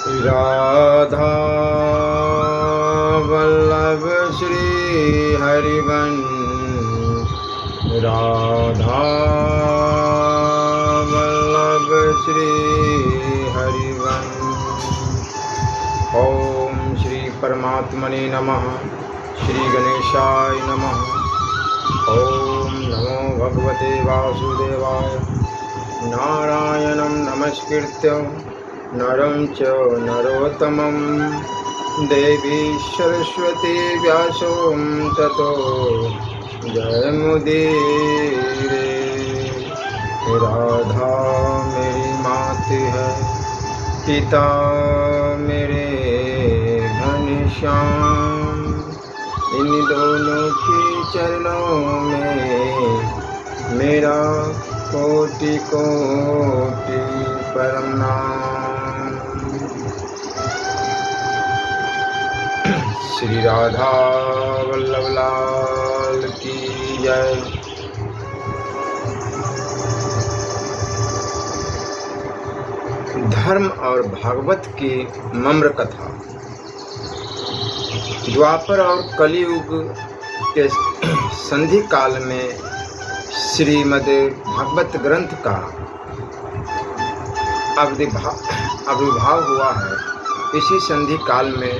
राधा वल्लभ श्री हरिवंश, राधा वल्लभ श्री हरिवंश। ओम श्री परमात्मने नमः। श्री गणेशाय नमः। ओम नमो भगवते वासुदेवाय। नारायणं नमस्कृत्य नरं च नरोत्तमं देवी सरस्वती व्यासो ततो जयमुदीरे। राधा मेरी माता है, पिता मेरे घनश्याम, इन दोनों के चरणों में मेरा कोटि कोटि प्रणाम। श्री राधा वल्लभ लाल की जय। धर्म और भागवत की मम्र कथा। द्वापर और कलियुग के संधि काल में श्रीमद् भागवत ग्रंथ का आविर्भाव हुआ है। इसी संधि काल में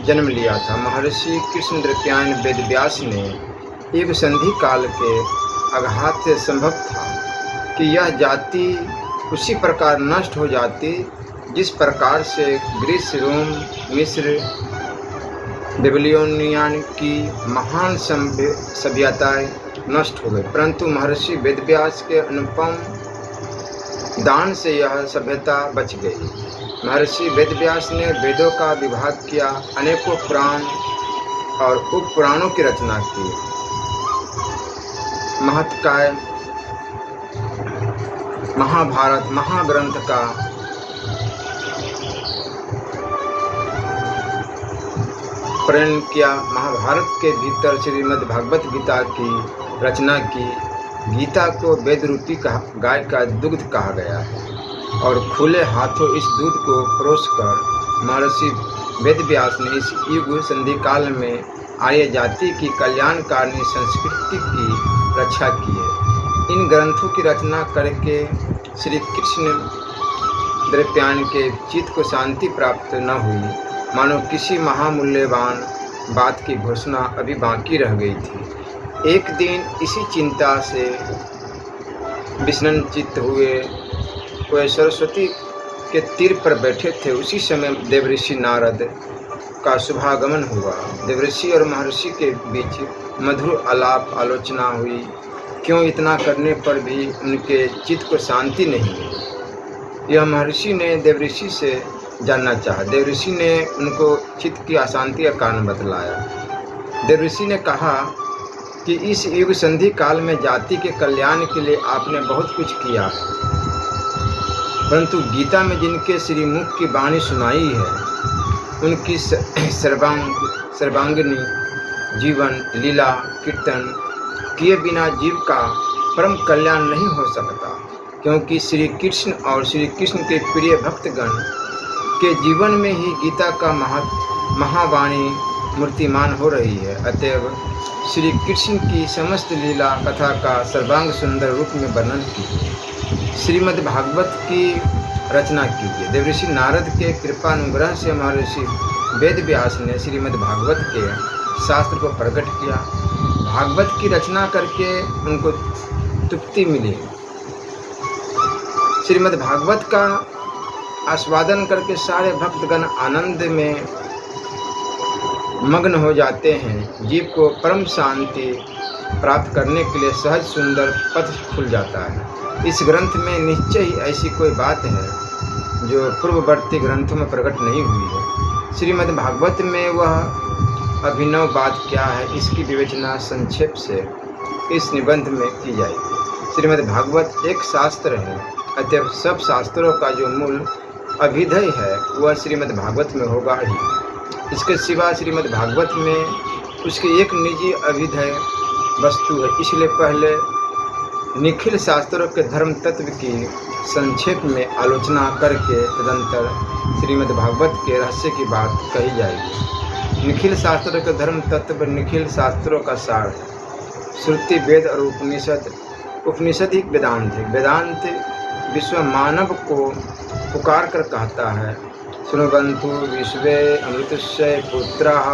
जन्म लिया था। महर्षि कृष्णद्वैपायन वेदव्यास ने एक संधि काल के आघात से संभव था कि यह जाति उसी प्रकार नष्ट हो जाती जिस प्रकार से ग्रीस, रोम, मिस्र, बेबीलोनियन की महान सभ्यताएं नष्ट हो गई, परंतु महर्षि वेदव्यास के अनुपम दान से यह सभ्यता बच गई। महर्षि वेदव्यास ने वेदों का विभाग किया, अनेकों पुराण और उपपुराणों की रचना की। महत्काय महाभारत महाग्रंथ का प्रणयन किया। महाभारत के भीतर श्रीमद् भागवत गीता की रचना की। गीता को वेद रूपी गाय का दुग्ध कहा गया है और खुले हाथों इस दूध को परोसकर महर्षि वेदव्यास ने इस युग संधि काल में आर्य जाति की कल्याणकारिणी संस्कृति की रक्षा की है। इन ग्रंथों की रचना करके श्री कृष्ण द्वैपायन के चित्त को शांति प्राप्त न हुई, मानो किसी महामूल्यवान बात की घोषणा अभी बाकी रह गई थी। एक दिन इसी चिंता से विस्मयचित्त हुए वे सरस्वती के तीर पर बैठे थे। उसी समय देवऋषि नारद का शुभागमन हुआ। देवऋषि और महर्षि के बीच मधुर आलाप आलोचना हुई। क्यों इतना करने पर भी उनके चित्त को शांति नहीं मिली, यह महर्षि ने देवऋषि से जानना चाहा। देवऋषि ने उनको चित्त की अशांति का कारण बतलाया। देवऋषि ने कहा कि इस युग संधि काल में जाति के कल्याण के लिए आपने बहुत कुछ किया है, परंतु गीता में जिनके श्रीमुख की वाणी सुनाई है, उनकी सर्वांगिनी जीवन लीला कीर्तन किए बिना जीव का परम कल्याण नहीं हो सकता, क्योंकि श्री कृष्ण और श्री कृष्ण के प्रिय भक्तगण के जीवन में ही गीता का महावाणी मूर्तिमान हो रही है। अतएव श्री कृष्ण की समस्त लीला कथा का सर्वांग सुंदर रूप में वर्णन कीजिए। श्रीमद् भागवत की रचना कीजिए। देवऋषि नारद के कृपानुग्रह से महर्षि वेदव्यास ने श्रीमद् भागवत के शास्त्र को प्रकट किया। भागवत की रचना करके उनको तृप्ति मिली। श्रीमद् भागवत का आस्वादन करके सारे भक्तगण आनंद में मग्न हो जाते हैं। जीव को परम शांति प्राप्त करने के लिए सहज सुंदर पथ खुल जाता है। इस ग्रंथ में निश्चय ही ऐसी कोई बात है जो पूर्ववर्ती ग्रंथों में प्रकट नहीं हुई है। श्रीमद् भागवत में वह अभिनव बात क्या है, इसकी विवेचना संक्षेप से इस निबंध में की जाएगी। श्रीमद् भागवत एक शास्त्र है, अतएव सब शास्त्रों का जो मूल अभिधेय है वह श्रीमद् भागवत में होगा ही। इसके सिवा श्रीमद् भागवत में उसकी एक निजी अभिधेय वस्तु है, इसलिए पहले निखिल शास्त्रों के धर्म तत्व की संक्षेप में आलोचना करके तदंतर श्रीमद् भागवत के रहस्य की बात कही जाएगी। निखिल शास्त्रों के धर्म तत्व निखिल शास्त्रों का सार है। श्रुति, वेद और उपनिषद ही वेदांत है। वेदांत विश्व मानव को पुकार कर कहता है, सुनवन्तु विश्वे अमृतस्य पुत्राः,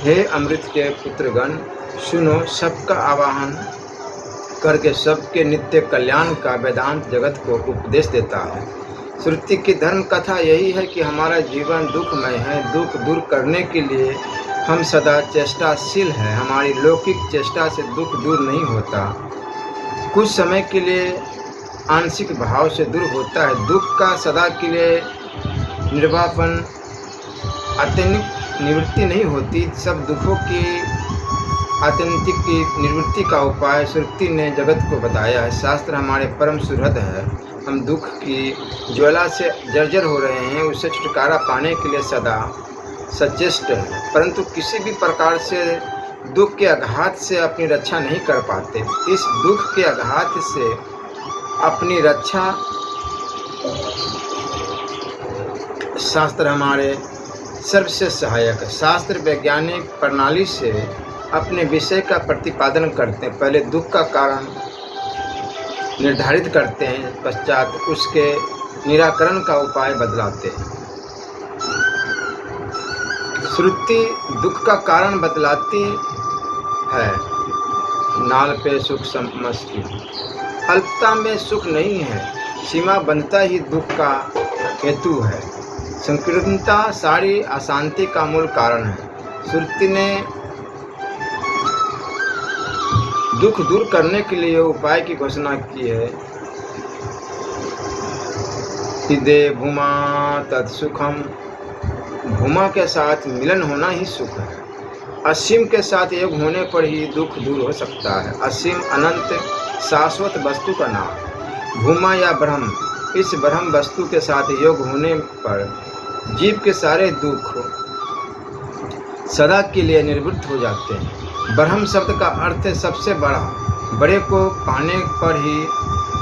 हे अमृत के पुत्रगण सुनो। सबका आवाहन करके सबके नित्य कल्याण का वेदांत जगत को उपदेश देता है। श्रुति की धर्म कथा यही है कि हमारा जीवन दुखमय है। दुख दूर करने के लिए हम सदा चेष्टाशील हैं। हमारी लौकिक चेष्टा से दुख दूर नहीं होता, कुछ समय के लिए आंशिक भाव से दूर होता है। दुख का सदा के लिए निर्वापन आत्यंतिक निवृत्ति नहीं होती। सब दुखों की आत्यंतिक की निवृत्ति का उपाय श्रुति ने जगत को बताया है। शास्त्र हमारे परम सुहृद है। हम दुख की ज्वाला से जर्जर हो रहे हैं, उससे छुटकारा पाने के लिए सदा सचेष्ट है, परंतु किसी भी प्रकार से दुख के आघात से अपनी रक्षा नहीं कर पाते। इस दुख के आघात से अपनी रक्षा शास्त्र हमारे सर्वश्रेष्ठ सहायक है। शास्त्र वैज्ञानिक प्रणाली से अपने विषय का प्रतिपादन करते हैं। पहले दुख का कारण निर्धारित करते हैं, पश्चात उसके निराकरण का उपाय बतलाते हैं। श्रुति दुख का कारण बतलाती है। नाल पे सुख समझती, अल्पता में सुख नहीं है, सीमा बनता ही दुख का हेतु है। संकीर्णता सारी अशांति का मूल कारण है। श्रुति ने दुख दूर करने के लिए उपाय की घोषणा की है। इदे भूमा तत्सुखम, भूमा के साथ मिलन होना ही सुख है। असीम के साथ योग होने पर ही दुख दूर हो सकता है। असीम अनंत शाश्वत वस्तु का नाम भूमा या ब्रह्म। इस ब्रह्म वस्तु के साथ योग होने पर जीव के सारे दुख सदा के लिए निवृत्त हो जाते हैं। ब्रह्म शब्द का अर्थ है सबसे बड़ा। बड़े को पाने पर ही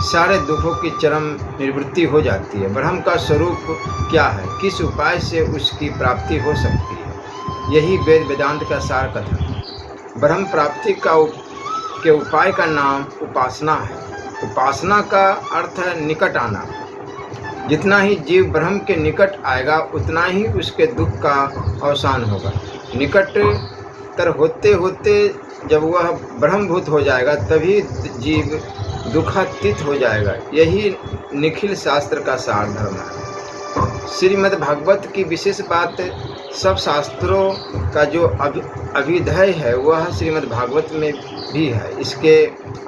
सारे दुखों की चरम निवृत्ति हो जाती है। ब्रह्म का स्वरूप क्या है, किस उपाय से उसकी प्राप्ति हो सकती है, यही वेद वेदांत का सार कथन। ब्रह्म प्राप्ति के उपाय का नाम उपासना है। उपासना का अर्थ है निकट आना। जितना ही जीव ब्रह्म के निकट आएगा उतना ही उसके दुख का अवसान होगा। निकट तर होते होते जब वह ब्रह्मभूत हो जाएगा तभी जीव दुखातीत हो जाएगा। यही निखिल शास्त्र का सार धर्म है। श्रीमद् भागवत की विशेष बात सब शास्त्रों का जो अभिधेय है वह श्रीमद् भागवत में भी है। इसके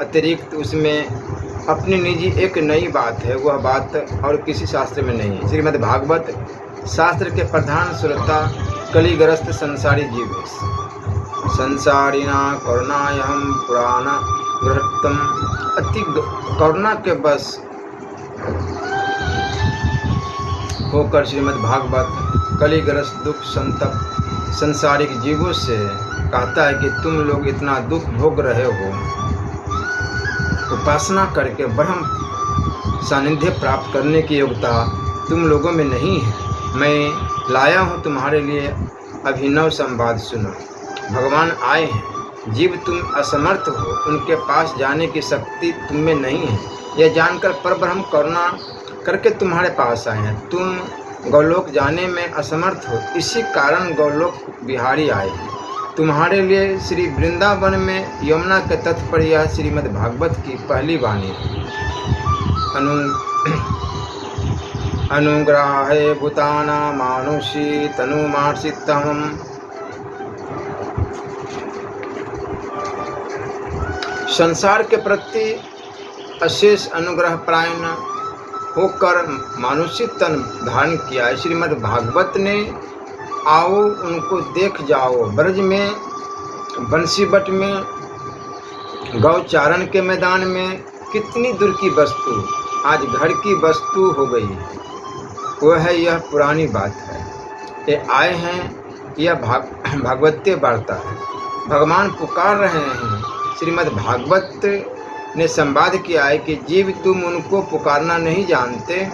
अतिरिक्त उसमें अपनी निजी एक नई बात है, वह बात और किसी शास्त्र में नहीं है। श्रीमद् भागवत शास्त्र के प्रधान श्रोता कलिग्रस्त संसारी जीव है। संसारिणा करुणायहम पुराण गृहत्तम, अति करुणा के बस होकर श्रीमद् भागवत कलिग्रस्त दुख संतप्त संसारिक जीवों से कहता है कि तुम लोग इतना दुख भोग रहे हो, उपासना करके ब्रह्म सानिध्य प्राप्त करने की योग्यता तुम लोगों में नहीं है। मैं लाया हूँ तुम्हारे लिए अभिनव संवाद, सुनो। भगवान आए हैं, जीव तुम असमर्थ हो, उनके पास जाने की शक्ति तुम में नहीं है। यह जानकर परब्रह्म करुणा करके तुम्हारे पास आए हैं। तुम गौलोक जाने में असमर्थ हो, इसी कारण गौलोक बिहारी आए हैं। तुम्हारे लिए श्री वृंदावन में यमुना के तट पर यह श्रीमद् भागवत की पहली वाणी है। अनुग्राहे भूताना मानुषी तनुमार्षितम, संसार के प्रति अशेष अनुग्रह परायण होकर मानुषी तन धारण किया है। श्रीमद् भागवत ने आओ उनको देख जाओ, ब्रज में, बंसीबट में, गौचारण के मैदान में कितनी दूर की वस्तु आज घर की वस्तु हो गई है। वह है, यह पुरानी बात है। ये आए हैं, यह भागवतीय वार्ता है। भगवान पुकार रहे हैं। श्रीमद् भागवत ने संवाद किया है कि जीव तुम उनको पुकारना नहीं जानते,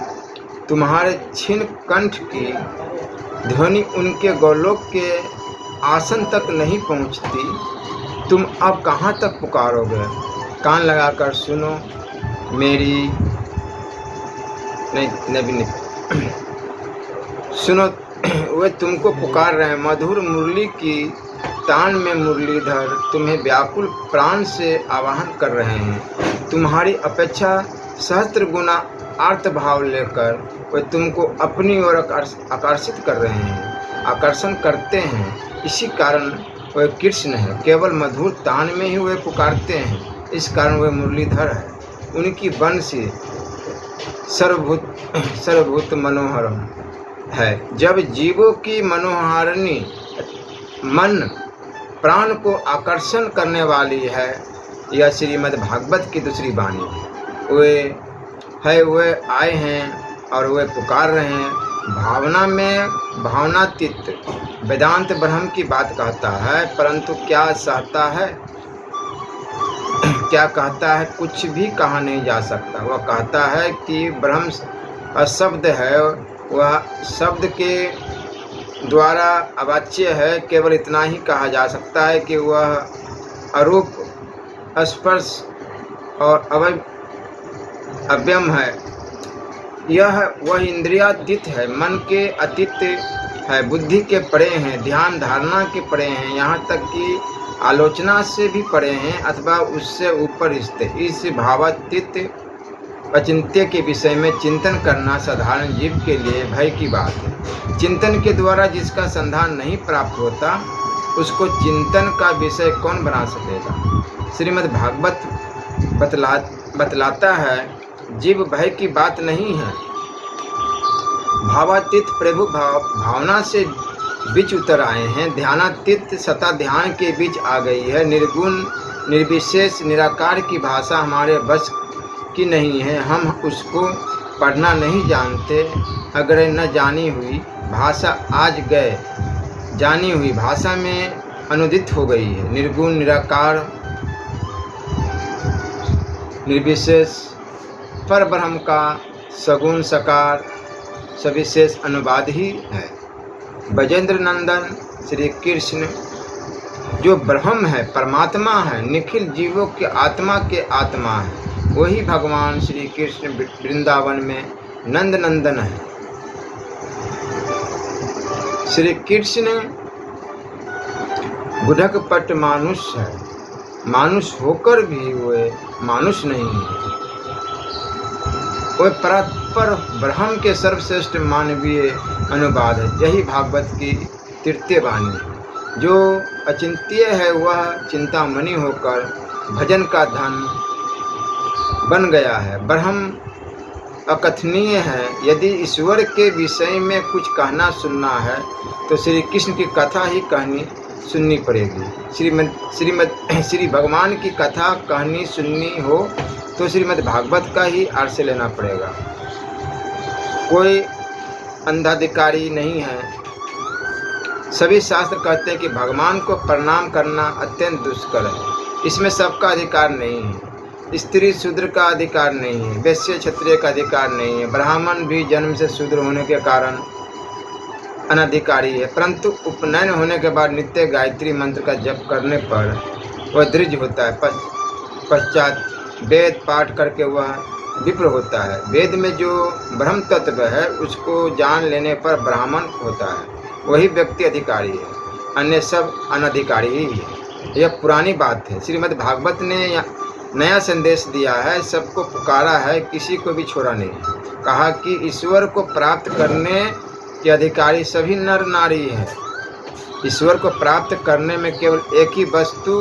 तुम्हारे क्षीण कंठ की ध्वनि उनके गौलोक के आसन तक नहीं पहुंचती, तुम अब कहाँ तक पुकारोगे? कान लगाकर सुनो मेरी नहीं सुनो, वे तुमको पुकार रहे हैं। मधुर मुरली की तान में मुरलीधर तुम्हें व्याकुल प्राण से आवाहन कर रहे हैं। तुम्हारी अपेक्षा सहस्त्र गुना आर्त भाव लेकर वे तुमको अपनी ओर आकर्षित कर रहे हैं, आकर्षण करते हैं। इसी कारण वे कृष्ण है, केवल मधुर तान में ही वे पुकारते हैं, इस कारण वे मुरलीधर है। उनकी बंसी सर्वभूत मनोहरम है। जब जीवों की मनोहारिणी मन प्राण को आकर्षण करने वाली है, यह श्रीमद् भागवत की दूसरी वाणी है। वे आए हैं और वे पुकार रहे हैं। भावना में भावनातीत वेदांत ब्रह्म की बात कहता है, परंतु क्या सहता है, क्या कहता है? कुछ भी कहा नहीं जा सकता। वह कहता है कि ब्रह्म अशब्द है, वह शब्द के द्वारा अवाच्य है। केवल इतना ही कहा जा सकता है कि वह अरूप, स्पर्श और अव्यम है। वह इंद्रियातीत है, मन के अतीत है, बुद्धि के परे हैं, ध्यान धारणा के परे हैं, यहाँ तक कि आलोचना से भी परे हैं अथवा उससे ऊपर स्थित। इस भावातीत अचिंत्य के विषय में चिंतन करना साधारण जीव के लिए भय की बात है। चिंतन के द्वारा जिसका संधान नहीं प्राप्त होता, उसको चिंतन का विषय कौन बना सकेगा? श्रीमद् भागवत बतलाता है, जीव भय की बात नहीं है। भावातीत प्रभु भावना से बीच उतर आए हैं। ध्यानातीत सता ध्यान के बीच आ गई है। निर्गुण निर्विशेष निराकार की भाषा हमारे बस की नहीं है। हम उसको पढ़ना नहीं जानते। अगर न जानी हुई भाषा आज गए जानी हुई भाषा में अनुदित हो गई है। निर्गुण निराकार निर्विशेष पर ब्रह्म का सगुण सकार सविशेष अनुवाद ही है। ब्रजेंद्र नंदन श्री कृष्ण जो ब्रह्म है, परमात्मा है, निखिल जीवों के आत्मा है, वही भगवान श्री कृष्ण वृंदावन में नंद नंदन है। श्री कृष्ण बुधकपट मानुष है, मानुष होकर भी वे मानुष नहीं है। वे परात्पर ब्रह्म के सर्वश्रेष्ठ मानवीय अनुवाद है। यही भागवत की तृतीय वाणी है। जो अचिंत्य है वह चिंतामणि होकर भजन का धन बन गया है। ब्रह्म अकथनीय है। यदि ईश्वर के विषय में कुछ कहना सुनना है तो श्री कृष्ण की कथा ही कहनी सुननी पड़ेगी। श्री भगवान की कथा कहनी सुननी हो तो श्रीमद् भागवत का ही आश्रय लेना पड़ेगा। कोई अंधाधिकारी नहीं है। सभी शास्त्र कहते हैं कि भगवान को प्रणाम करना अत्यंत दुष्कर है। इसमें सबका अधिकार नहीं है। स्त्री शूद्र का अधिकार नहीं है, वैश्य क्षत्रिय का अधिकार नहीं है। ब्राह्मण भी जन्म से शूद्र होने के कारण अनधिकारी है, परंतु उपनयन होने के बाद नित्य गायत्री मंत्र का जप करने पर वह द्विज होता है। पश्चात वेद पाठ करके वह विप्र होता है। वेद में जो ब्रह्म तत्व है उसको जान लेने पर ब्राह्मण होता है, वही व्यक्ति अधिकारी है, अन्य सब अनधिकारी ही है। यह पुरानी बात है। श्रीमद् भागवत ने नया संदेश दिया है, सबको पुकारा है, किसी को भी छोड़ा नहीं। कहा कि ईश्वर को प्राप्त करने के अधिकारी सभी नर नारी हैं। ईश्वर को प्राप्त करने में केवल एक ही वस्तु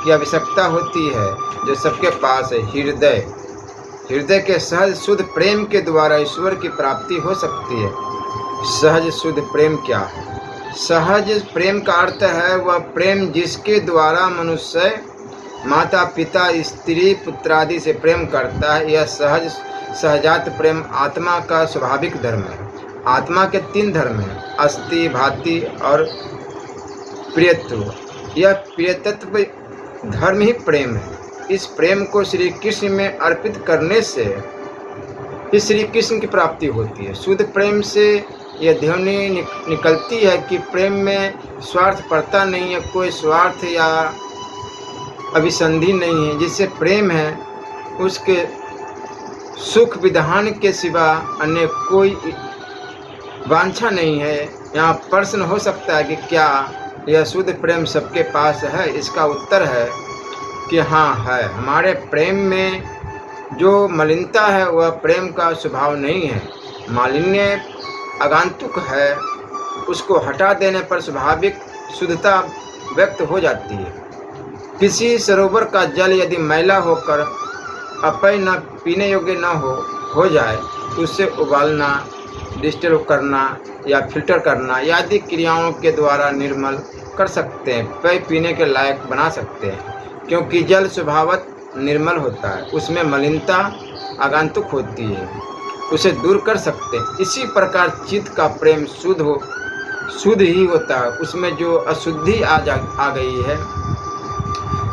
की आवश्यकता होती है जो सबके पास है, हृदय। हृदय के सहज शुद्ध प्रेम के द्वारा ईश्वर की प्राप्ति हो सकती है। सहज शुद्ध प्रेम क्या है? सहज प्रेम का अर्थ है वह प्रेम जिसके द्वारा मनुष्य माता पिता स्त्री पुत्रादि से प्रेम करता है। यह सहजात प्रेम आत्मा का स्वाभाविक धर्म है। आत्मा के 3 धर्म हैं, अस्ति, भाति और प्रियत्व। यह प्रियतत्व धर्म ही प्रेम है। इस प्रेम को श्री कृष्ण में अर्पित करने से ही श्री कृष्ण की प्राप्ति होती है। शुद्ध प्रेम से यह ध्वनि निकलती है कि प्रेम में स्वार्थ पड़ता नहीं है, कोई स्वार्थ या अभिसंधि नहीं है। जिससे प्रेम है उसके सुख विधान के सिवा अन्य कोई वांछा नहीं है। यहाँ प्रश्न हो सकता है कि क्या यह शुद्ध प्रेम सबके पास है? इसका उत्तर है कि हाँ है। हमारे प्रेम में जो मलिनता है वह प्रेम का स्वभाव नहीं है। मालिन्य आगंतुक है, उसको हटा देने पर स्वाभाविक शुद्धता व्यक्त हो जाती है। किसी सरोवर का जल यदि मैला होकर अपेय न पीने योग्य न हो जाए तो उसे उबालना, डिस्टिल करना या फिल्टर करना आदि क्रियाओं के द्वारा निर्मल कर सकते हैं, पेय पीने के लायक बना सकते हैं। क्योंकि जल स्वभावतः निर्मल होता है, उसमें मलिनता आगंतुक होती है, उसे दूर कर सकते हैं। इसी प्रकार चित्त का प्रेम शुद्ध ही होता है। उसमें जो अशुद्धि आ गई है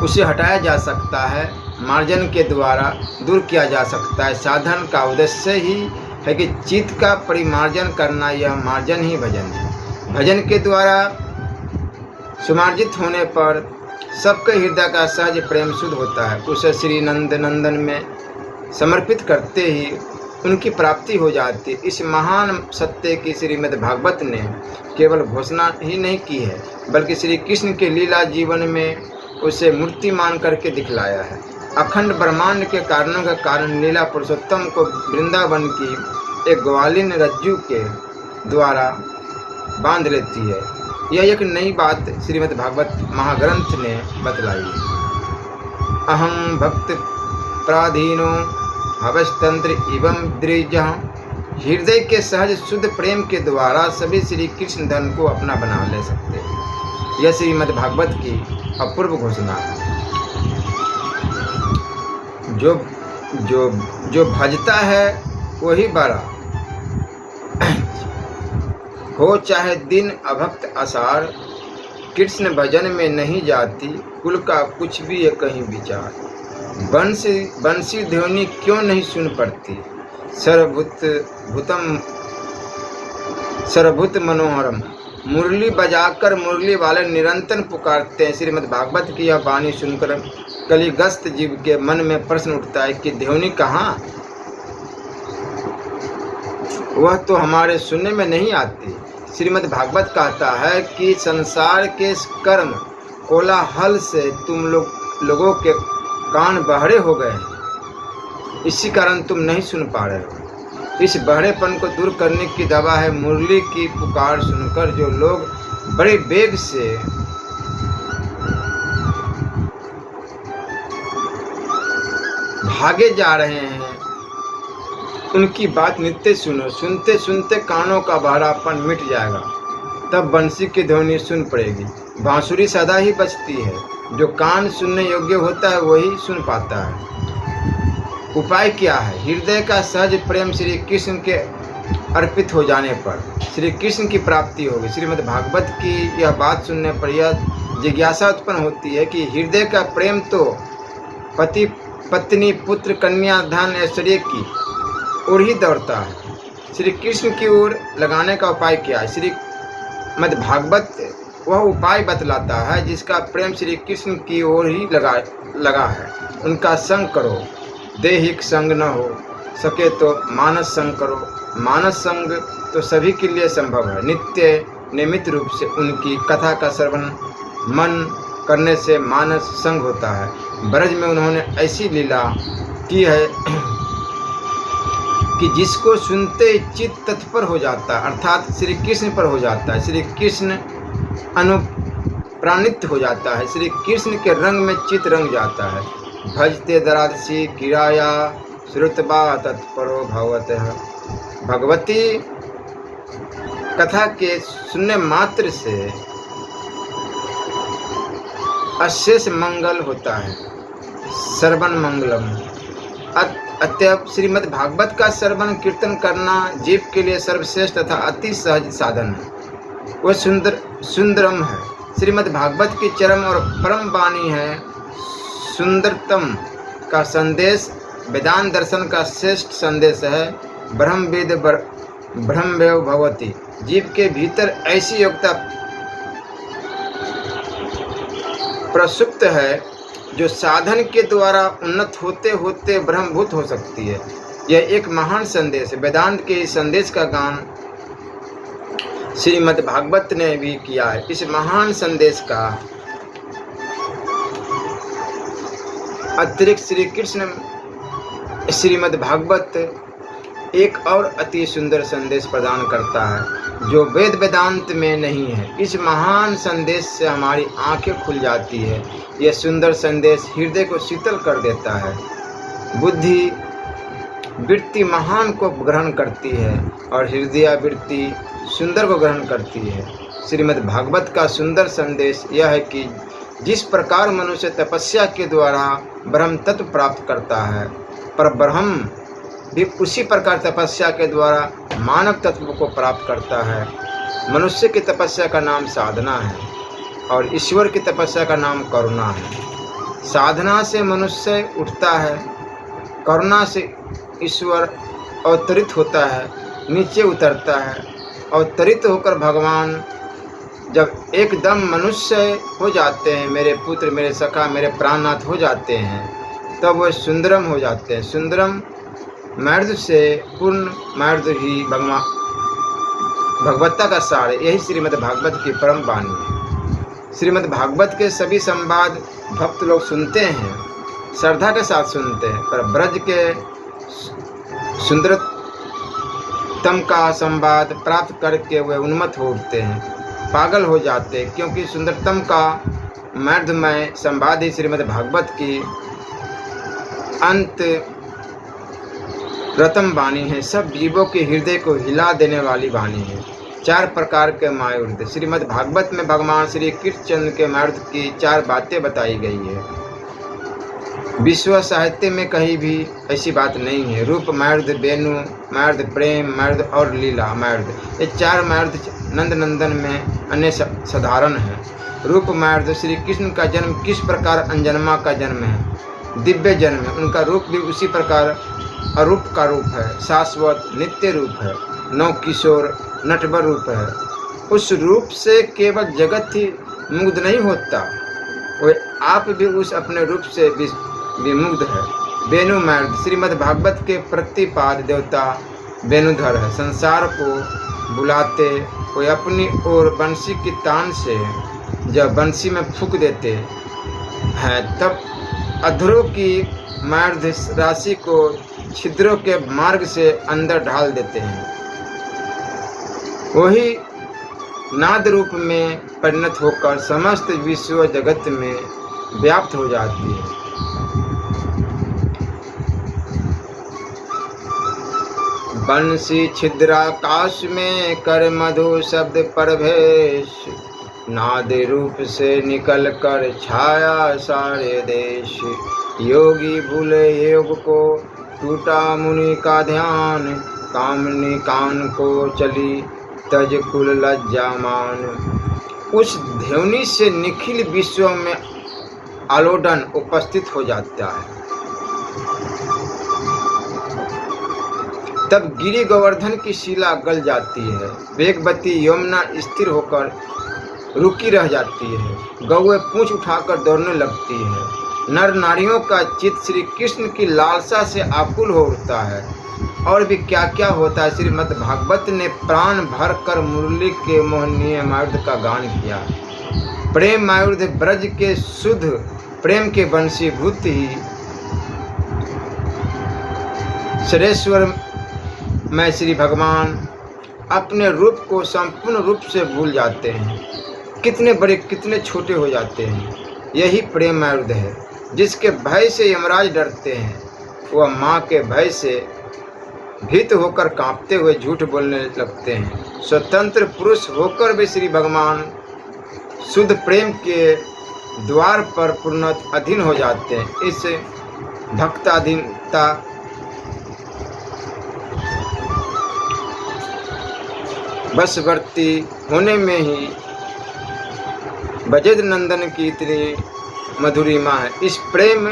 उसे हटाया जा सकता है, मार्जन के द्वारा दूर किया जा सकता है। साधन का उद्देश्य ही है कि चित्त का परिमार्जन करना, यह मार्जन ही भजन है। भजन के द्वारा सुमार्जित होने पर सबके हृदय का सहज प्रेम शुद्ध होता है। उसे श्री नंदन में समर्पित करते ही उनकी प्राप्ति हो जाती है। इस महान सत्य की श्रीमद् भागवत ने केवल घोषणा ही नहीं की है, बल्कि श्री कृष्ण के लीला जीवन में उसे मूर्ति मान करके दिखलाया है। अखंड ब्रह्मांड के कारणों का कारण लीला पुरुषोत्तम को वृंदावन की एक ग्वालिन रज्जु के द्वारा बांध लेती है। यह एक नई बात श्रीमद् भागवत महाग्रंथ ने बतलाई है। अहं भक्त प्राधीनो भवस्तंत्र एवं द्विज। हृदय के सहज शुद्ध प्रेम के द्वारा सभी श्री कृष्ण धन को अपना बना ले सकते हैं। यह श्रीमद् भागवत की अपूर्व घोषणा है। जो भजता है वही बड़ा हो, चाहे दिन अभक्त आसार। कृष्ण भजन में नहीं जाती कुल का कुछ भी है कहीं विचार। बंसी ध्वनि क्यों नहीं सुन पड़ती, सर्वभूत मनोहरम। मुरली बजाकर मुरली वाले निरंतर पुकारते हैं। श्रीमद् भागवत की यह वाणी सुनकर कलिग्रस्त जीव के मन में प्रश्न उठता है कि ध्वनि कहाँ? वह तो हमारे सुनने में नहीं आती। श्रीमद् भागवत कहता है कि संसार के कर्म कोलाहल से तुम लोगों के कान बहरे हो गए हैं, इसी कारण तुम नहीं सुन पा रहे हो। इस बहरेपन को दूर करने की दवा है मुरली की पुकार सुनकर जो लोग बड़े वेग से भागे जा रहे हैं उनकी बात नित्य सुनो। सुनते सुनते कानों का बहरापन मिट जाएगा, तब बंसी की ध्वनि सुन पड़ेगी। बांसुरी सदा ही बजती है, जो कान सुनने योग्य होता है वही सुन पाता है। उपाय क्या है? हृदय का सहज प्रेम श्री कृष्ण के अर्पित हो जाने पर श्री कृष्ण की प्राप्ति होगी। श्रीमद् भागवत की यह बात सुनने पर यह जिज्ञासा उत्पन्न होती है कि हृदय का प्रेम तो पति पत्नी पुत्र कन्या धन ऐश्वर्य की ओर ही दौड़ता है, श्री कृष्ण की ओर लगाने का उपाय क्या है? श्रीमद् भागवत वह उपाय बतलाता है जिसका प्रेम श्री कृष्ण की ओर ही लगा है। उनका संग करो, देहिक संग न हो सके तो मानस संग करो। मानस संग तो सभी के लिए संभव है। नित्य नियमित रूप से उनकी कथा का श्रवण मन करने से मानस संग होता है। ब्रज में उन्होंने ऐसी लीला की है कि जिसको सुनते चित्त तत्पर हो जाता है, अर्थात श्री कृष्ण पर हो जाता है। श्री कृष्ण अनुप्राणित हो जाता है, श्री कृष्ण के रंग में चित्त रंग जाता है। भजते दरादसी किराया श्रुतबा तत्परो भवतः। भगवती कथा के सुनने मात्र से अशेष मंगल होता है, श्रवण मंगलम। अतएव श्रीमद् भागवत का श्रवण कीर्तन करना जीव के लिए सर्वश्रेष्ठ तथा अति सहज साधन है। वह सुंदरम है। श्रीमद् भागवत की चरम और परम वाणी है सुंदरतम का संदेश वेदांत दर्शन का श्रेष्ठ संदेश है। ब्रह्मवेद ब्रह्मवेव भवति। जीव के भीतर ऐसी योग्यता प्रसुप्त है जो साधन के द्वारा उन्नत होते होते ब्रह्मभूत हो सकती है। यह एक महान संदेश है। वेदांत के इस संदेश का गान श्रीमद् भागवत ने भी किया है। इस महान संदेश का अतिरिक्त श्री कृष्ण श्रीमद् भागवत एक और अति सुंदर संदेश प्रदान करता है जो वेद वेदांत में नहीं है। इस महान संदेश से हमारी आंखें खुल जाती है। यह सुंदर संदेश हृदय को शीतल कर देता है। बुद्धि वृत्ति महान को ग्रहण करती है और हृदय वृत्ति सुंदर को ग्रहण करती है। श्रीमद् भागवत का सुंदर संदेश यह है कि जिस प्रकार मनुष्य तपस्या के द्वारा ब्रह्म तत्व प्राप्त करता है, पर ब्रह्म भी उसी प्रकार तपस्या के द्वारा मानव तत्व को प्राप्त करता है। मनुष्य की तपस्या का नाम साधना है और ईश्वर की तपस्या का नाम करुणा है। साधना से मनुष्य उठता है, करुणा से ईश्वर अवतरित होता है, नीचे उतरता है। अवतरित होकर भगवान जब एकदम मनुष्य हो जाते हैं, मेरे पुत्र मेरे सखा मेरे प्राणनाथ हो जाते हैं, तब वह सुंदरम हो जाते हैं। सुंदरम मर्द से पूर्ण मर्द ही भगवत्ता का सार है। यही श्रीमद् भागवत की परम वाणी है। श्रीमद् भागवत के सभी संवाद भक्त लोग सुनते हैं, श्रद्धा के साथ सुनते हैं, पर ब्रज के सुंदरतम का संवाद प्राप्त करके वे उन्मत्त हो उठते हैं, पागल हो जाते हैं, क्योंकि सुंदरतम का मर्दमय संवाद ही श्रीमद् भागवत की अंत रतम वाणी है। सब जीवों के हृदय को हिला देने वाली वाणी है। 4 प्रकार के मायूर्ध। श्रीमद् भागवत में भगवान श्री कृष्णचंद्र के मर्द की 4 बातें बताई गई है। विश्व साहित्य में कहीं भी ऐसी बात नहीं है। रूप मर्द, वेणु मर्द, प्रेम मर्द और लीला मर्द, ये 4 मर्द नंद नंदन में अन्य साधारण है। रूप मर्द श्री कृष्ण का जन्म किस प्रकार अंजनमा का जन्म है, दिव्य जन्म है। उनका रूप भी उसी प्रकार अरूप का रूप है, शाश्वत नित्य रूप है, नव किशोर नटवर रूप है। उस रूप से केवल जगत ही मुग्ध नहीं होता, वे आप भी उस अपने रूप से विमुग्ध है। वेणु मर्द श्रीमद् भागवत के प्रतिपाद देवता वेणुधर है। संसार को बुलाते वे अपनी ओर बंसी की तान से जब बंसी में फूंक देते हैं, तब अधरों की मर्द राशि को छिद्रों के मार्ग से अंदर ढाल देते हैं। वही नाद रूप में परिणत होकर समस्त विश्व जगत में व्याप्त हो जाती है। बंसी छिद्राकाश में कर मधु शब्द प्रवेश, नाद रूप से निकल कर छाया सारे देश। योगी भूले योग को टूटा मुनि का ध्यान, कामनी कान को चली तज कुल लज्जा मान। उस ध्वनि से निखिल विश्व में आलोडन उपस्थित हो जाता है। तब गिरि गोवर्धन की शिला गल जाती है, वेगवती यमुना स्थिर होकर रुकी रह जाती है, गौएं पूंछ उठाकर दौड़ने लगती है। नर नारियों का चित्त श्री कृष्ण की लालसा से आकुल हो उठता है। और भी क्या क्या होता है। श्रीमद् भागवत ने प्राण भर कर मुरली के मोहनीय मायूर्ध का गान किया। प्रेम मायूर्ध ब्रज के शुद्ध प्रेम के वंशीभूत ही सरेश्वर में श्री भगवान अपने रूप को संपूर्ण रूप से भूल जाते हैं, कितने बड़े कितने छोटे हो जाते हैं। यही प्रेम मायूर्ध है जिसके भय से यमराज डरते हैं। वह माँ के भय से भीत होकर कांपते हुए झूठ बोलने लगते हैं। स्वतंत्र पुरुष होकर भी श्री भगवान शुद्ध प्रेम के द्वार पर पूर्ण अधीन हो जाते हैं। इस भक्ताधीनता बशवर्ती होने में ही ब्रजेंद्र नंदन की इतनी मधुरिमा है। इस प्रेम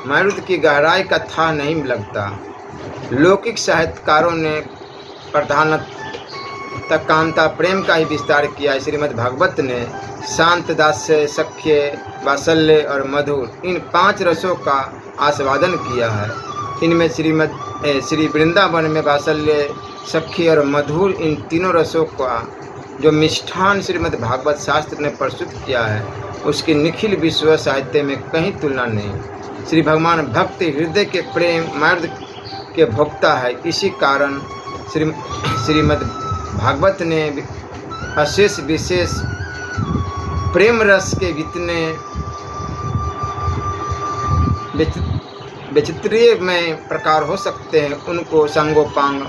मारुति की गहराई का था नहीं लगता। लौकिक साहित्यकारों ने प्रधानतः कांता प्रेम का ही विस्तार किया। श्रीमद् भागवत ने शांत, दास्य, सख्य, वात्सल्य और मधुर इन 5 रसों का आस्वादन किया है। इनमें श्री वृंदावन में वात्सल्य, सख्य और मधुर इन तीनों रसों का जो मिष्ठान श्रीमद् भागवत शास्त्र ने प्रस्तुत किया है, उसकी निखिल विश्व साहित्य में कहीं तुलना नहीं। श्री भगवान भक्त हृदय के प्रेम मार्ग के भोक्ता है। इसी कारण श्रीमद् भागवत ने अशेष विशेष प्रेम रस के जितने विचित्रीय में प्रकार हो सकते हैं, उनको संगोपांग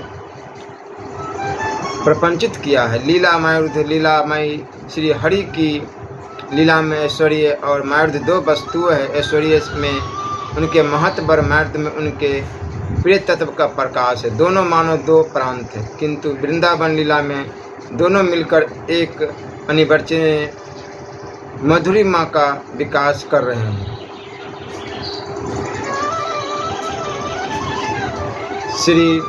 प्रपंचित किया है। लीला मायुध लीलामयी श्री हरि की लीला में ऐश्वर्य और मायुध 2 वस्तुएं है। ऐश्वर्य में उनके महत्व और मायुध में उनके प्रिय तत्व का प्रकाश है। दोनों मानो 2 प्रांत है, किंतु वृंदावन लीला में दोनों मिलकर एक अनिवार्य मधुरिमा का विकास कर रहे हैं। श्री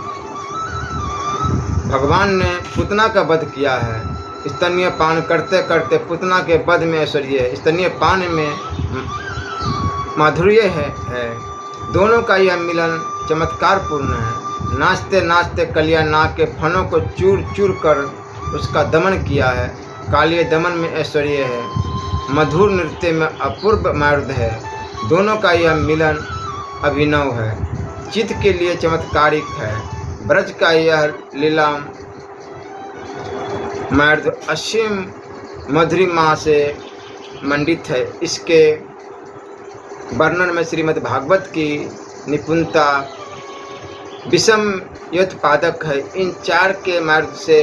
भगवान ने पुतना का वध किया है। स्तनीय पान करते करते पुतना के वध में ऐश्वर्य है, स्तनीय पान में माधुर्य है। दोनों का यह मिलन चमत्कारपूर्ण है। नाचते नाचते कलिया नाग के फनों को चूर चूर कर उसका दमन किया है। कालिय दमन में ऐश्वर्य है, मधुर नृत्य में अपूर्व मार्ग है। दोनों का यह मिलन अभिनव है, चित्त के लिए चमत्कारिक है। ब्रज का यह लीला मार्ग असीम मधुरिमा से मंडित है। इसके वर्णन में श्रीमद् भागवत की निपुणता विषम योत्पादक है। इन 4 के मार्ग से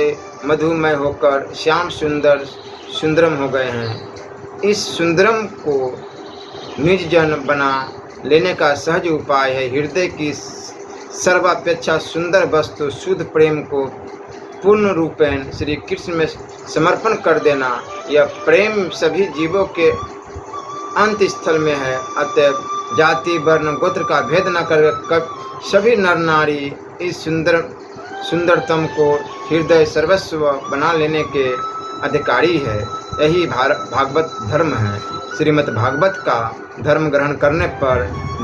मधुमय होकर श्याम सुंदरम हो गए हैं। इस सुंदरम को निज जन बना लेने का सहज उपाय है। हृदय की सर्वापेक्षा सुंदर वस्तु शुद्ध प्रेम को पूर्ण रूपेण श्री कृष्ण में समर्पण कर देना। यह प्रेम सभी जीवों के अंत स्थल में है। अतः जाति, वर्ण, गोत्र का भेद न कर सभी नर नारी इस सुंदरतम को हृदय सर्वस्व बना लेने के अधिकारी है। यही भागवत धर्म है। श्रीमद् भागवत का धर्म ग्रहण करने पर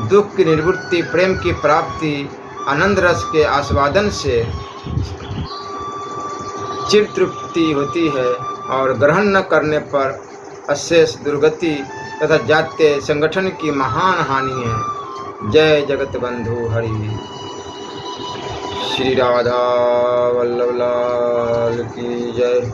दुख की निवृत्ति, प्रेम की प्राप्ति, आनंद रस के आस्वादन से चिर तृप्ति होती है और ग्रहण न करने पर अशेष दुर्गति तथा जातीय संगठन की महान हानि है। जय जगत बंधु हरि। श्री राधा वल्लभ लाल की जय।